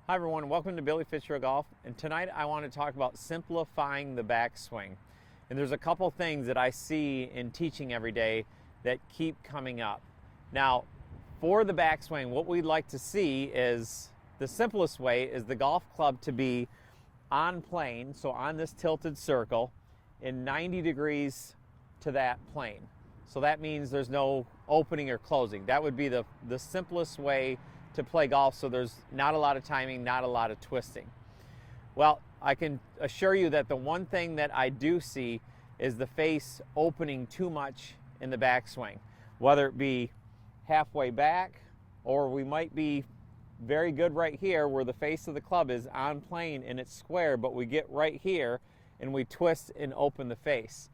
Hi everyone, welcome to Billy Fitzgerald Golf, and tonight I want to talk about simplifying the backswing. And there's a couple things that I see in teaching every day that keep coming up. Now, for the backswing, what we'd like to see is the simplest way is the golf club to be on plane, so on this tilted circle, in 90 degrees to that plane. So that means there's no opening or closing. That would be the simplest way to play golf, so there's not a lot of timing, not a lot of twisting. Well, I can assure you that the one thing that I do see is the face opening too much in the backswing, whether it be halfway back or we might be very good right here where the face of the club is on plane and it's square, but we get right here and we twist and open the face.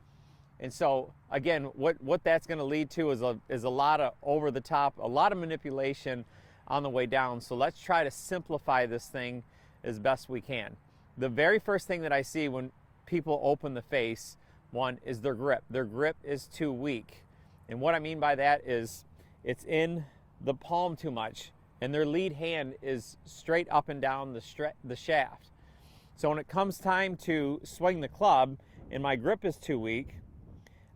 And so again, what that's going to lead to is a lot of over the top, a lot of manipulation on the way down. So let's try to simplify this thing as best we can. The very first thing that I see when people open the face, one, is their grip. Their grip is too weak. And what I mean by that is it's in the palm too much and their lead hand is straight up and down the shaft. So when it comes time to swing the club and my grip is too weak,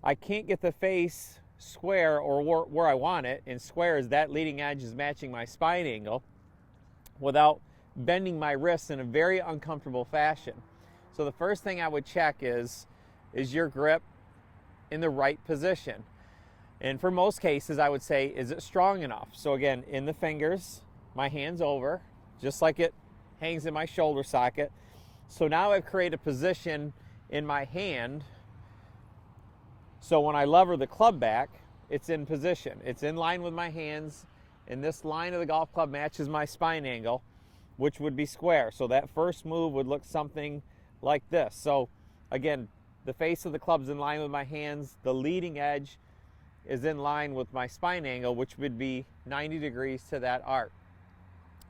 I can't get the face square or where I want it, and square is that leading edge is matching my spine angle without bending my wrists in a very uncomfortable fashion. So the first thing I would check is your grip in the right position? And for most cases I would say, is it strong enough? So again, in the fingers, my hand's over, just like it hangs in my shoulder socket. So now I've created a position in my hand. So when I lever the club back, it's in position. It's in line with my hands, and this line of the golf club matches my spine angle, which would be square. So that first move would look something like this. So again, the face of the club's in line with my hands. The leading edge is in line with my spine angle, which would be 90 degrees to that arc.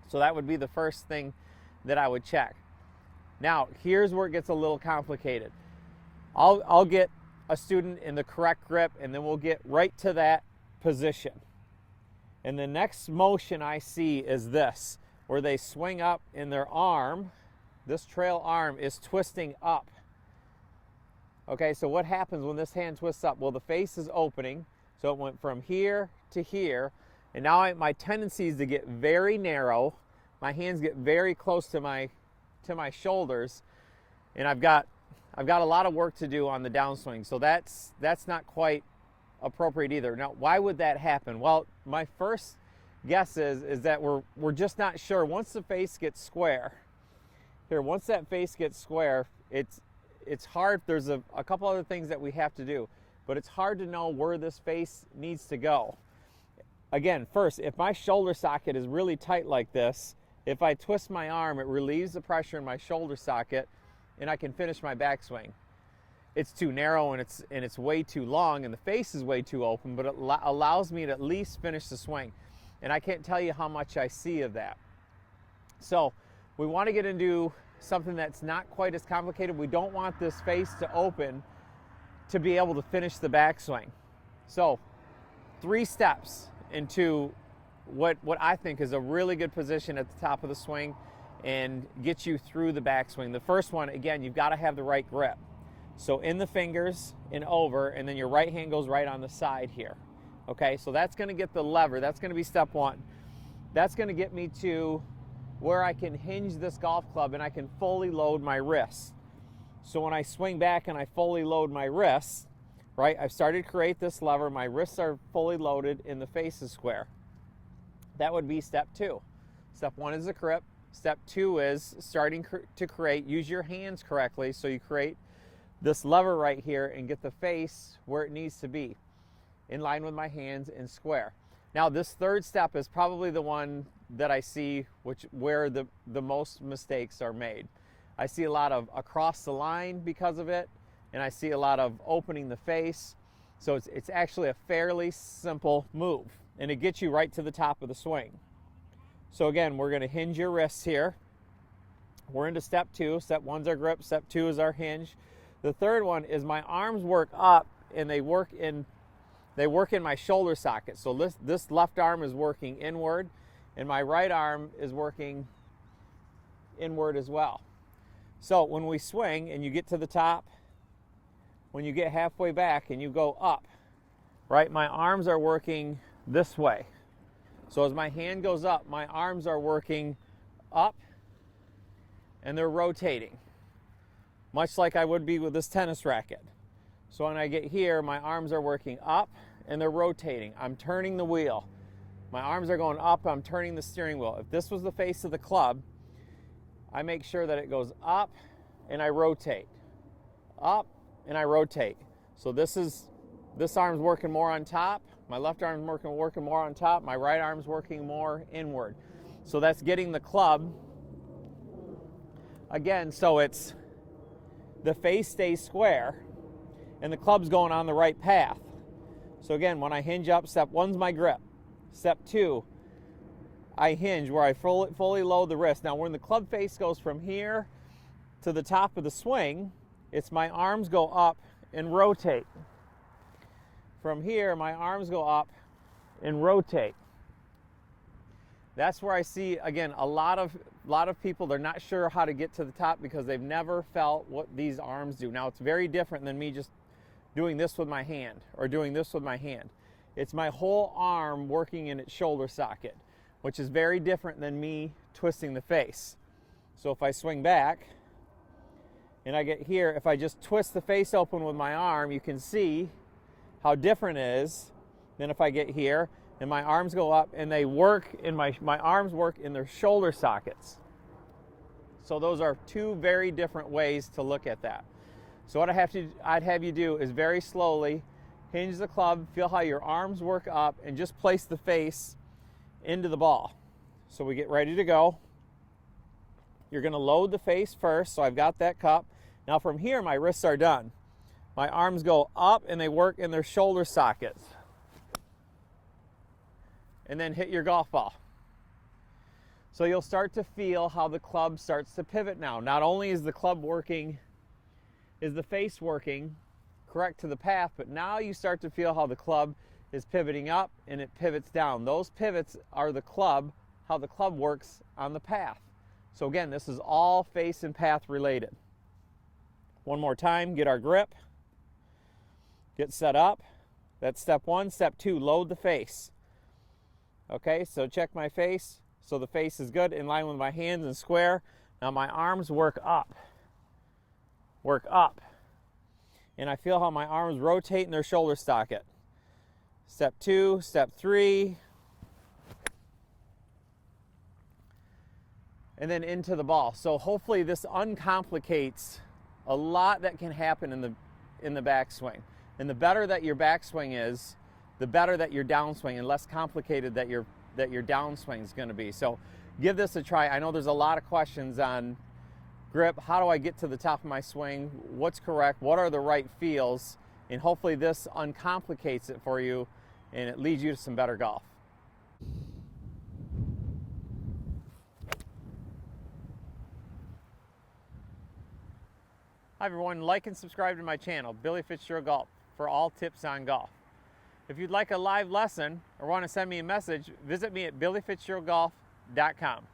So that would be the first thing that I would check. Now, here's where it gets a little complicated. I'll get a student in the correct grip, and then we'll get right to that position. And the next motion I see is this, where they swing up in their arm. This trail arm is twisting up. Okay, so what happens when this hand twists up? Well, the face is opening, so it went from here to here, and now my tendency is to get very narrow. My hands get very close to my shoulders, and I've got a lot of work to do on the downswing, so that's not quite appropriate either. Now, why would that happen? Well, my first guess is that we're just not sure. Once the face gets square, once that face gets square, it's hard. There's a couple other things that we have to do, but it's hard to know where this face needs to go. Again, first, if my shoulder socket is really tight like this, if I twist my arm, it relieves the pressure in my shoulder socket, and I can finish my backswing. It's too narrow and it's way too long and the face is way too open, but it allows me to at least finish the swing. And I can't tell you how much I see of that. So we want to get into something that's not quite as complicated. We don't want this face to open to be able to finish the backswing. So 3 steps into what I think is a really good position at the top of the swing and get you through the backswing. The first one, again, you've got to have the right grip. So in the fingers and over, and then your right hand goes right on the side here. Okay, so that's going to get the lever. That's going to be step 1. That's going to get me to where I can hinge this golf club and I can fully load my wrists. So when I swing back and I fully load my wrists, right, I've started to create this lever. My wrists are fully loaded and the face is square. That would be step 2. Step 1 is the grip. Step 2 is starting to use your hands correctly, so you create this lever right here and get the face where it needs to be, in line with my hands and square. Now this third step is probably the one that I see where the most mistakes are made. I see a lot of across the line because of it, and I see a lot of opening the face. So it's actually a fairly simple move, and it gets you right to the top of the swing. So again, we're going to hinge your wrists here. We're into step 2. Step 1's our grip. Step 2 is our hinge. The third one is my arms work up and they work in my shoulder socket. So this left arm is working inward and my right arm is working inward as well. So when we swing and you get to the top, when you get halfway back and you go up, right, my arms are working this way. So as my hand goes up, my arms are working up and they're rotating, much like I would be with this tennis racket. So when I get here, my arms are working up and they're rotating. I'm turning the wheel. My arms are going up, I'm turning the steering wheel. If this was the face of the club, I make sure that it goes up and I rotate. Up and I rotate. So this arm's working more on top, my left arm's working more on top, my right arm's working more inward. So that's getting the club, again, so it's the face stays square and the club's going on the right path. So again, when I hinge up, step one's my grip. Step two, I hinge where I fully load the wrist. Now when the club face goes from here to the top of the swing, it's my arms go up and rotate. From here, my arms go up and rotate. That's where I see, again, a lot of people, they're not sure how to get to the top because they've never felt what these arms do. Now it's very different than me just doing this with my hand or doing this with my hand. It's my whole arm working in its shoulder socket, which is very different than me twisting the face. So if I swing back and I get here, if I just twist the face open with my arm, you can see how different it is than if I get here and my arms go up and they work in my arms work in their shoulder sockets. So those are two very different ways to look at that. So what I'd have you do is very slowly hinge the club, feel how your arms work up, and just place the face into the ball. So we get ready to go. You're going to load the face first, so I've got that cup. Now from here, my wrists are done. My arms go up and they work in their shoulder sockets. And then hit your golf ball. So you'll start to feel how the club starts to pivot now. Not only is the club working, is the face working correct to the path, but now you start to feel how the club is pivoting up and it pivots down. Those pivots are the club, how the club works on the path. So again, this is all face and path related. One more time, get our grip, get set up. That's step one. Step two, load the face. Okay, so check my face. So the face is good, in line with my hands and square. Now my arms work up. Work up. And I feel how my arms rotate in their shoulder socket. Step two, step three. And then into the ball. So hopefully this uncomplicates a lot that can happen in the backswing. And the better that your backswing is, the better that your downswing, and less complicated that your downswing is going to be. So give this a try. I know there's a lot of questions on grip. How do I get to the top of my swing? What's correct? What are the right feels? And hopefully this uncomplicates it for you and it leads you to some better golf. Hi everyone, like and subscribe to my channel, Billy Fitzgerald Golf, for all tips on golf. If you'd like a live lesson or want to send me a message, visit me at billyfitzgeraldgolf.com.